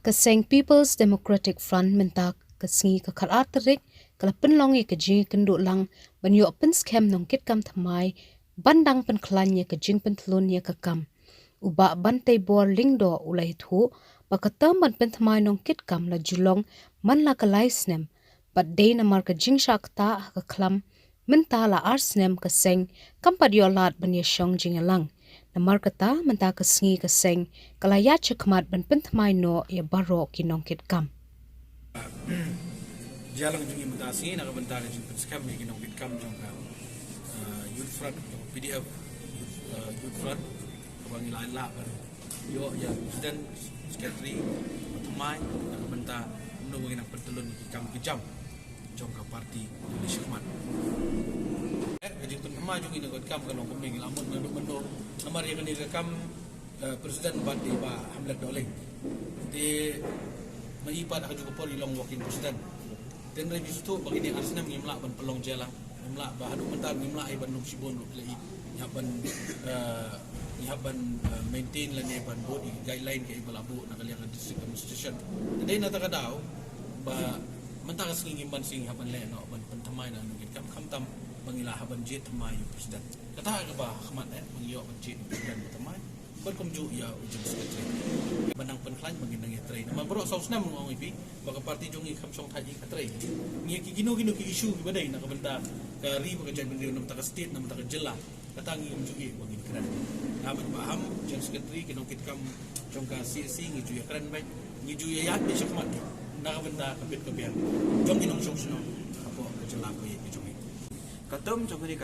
Kaseng People's Democratic Front mentak kasingi ka khalat tarik kala penlong ye kajing kendo lang banyo pen scam nong kit kam thamai bandang pen khlan ye kajing pen thlon ye ka kam uba bantai bor lingdo ulai thu pakatam ban pen thamai nong kit kam la julong man la ka laisnem but day na mar kajing shakta ka khlam menta la arsnem kaseng kampadio lat ban ye shong jingalang namar kata menta kasingi kaseng kala ya chakmat ban pen thamai no ye baro kinong kit kam Jalan jungi mutasi nak bentar jumpa scam ni kena become jangka youth front PDF youth front bang lain lah kan yo ya dan secretary mai nak bentar menunggu nak pertelun kam kejam jangka parti Malaysia Mat jadi penama jungi nak kam kan aku mengi lamun bendo nomor yang ni rekam presiden bandi ba Hamlet Doleng di maipat aku juga poli long walking presiden dan review tu bagi dia arsena ngimla ban pelong jalang ngimla ba adu mentar ngimla ai ban sibon lagi nyaban maintain la ne ban body guideline ke ibalabu nak liang district administration jadi na takadaw ba mentar sing ban sing haban le no ban pentamai na ngin kam tam mangila haban jet tamai presiden kata ka ba khmat mangiyo ban jet presiden tamai ban kumju ya ujung sekretari banang penklan mangin nang tray nama bro sausna mong ipi baka parti jungi kamsong thaji ka tray ngi ki gino ki issue ki badai nak benda ka ri baka jan benda nam ta state nam ta jela katangi umjugi mangin kran naman paham jan sekretari kinong kitkam jongka CC ngi ju ya kran bai ngi ju ya di sakmat nak benda kapit kabian jong kinong sosno apo ka jela ko ye jungi katem jongani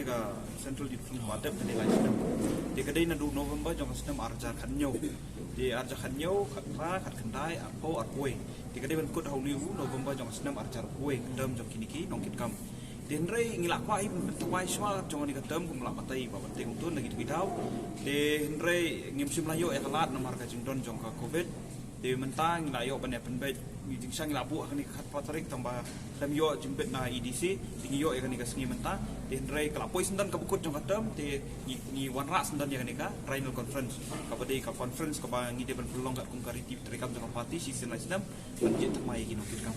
ka central different wadap tadi lain di kedai na 2 November jong sistem arja khanyo di arja khanyo khatra khat khandai apo arpoi di kedai ban kut hauni November jong sistem arja arpoi kedam jong kiniki nong kitkam den rei ngilak kwa i bentuai swal jong ni kedam kum lak matai ba penting tun lagi dikidau de rei ngimsim layo e kalat nomor ka jingdon jong ka covid di mentang layo ban pen baik meeting sang labu kani khat patrik tambah lam yo jimpet na EDC tingi yo kani ka sengi mentang di rei kelapoi sendan ka bukut jong kadam di ni wan rak sendan ya kani ka Rhino conference ka bade ka conference ka ba ngi de ban pelong ka kum kariti trikam jong parti season lain senam banjit tamai kinokit kam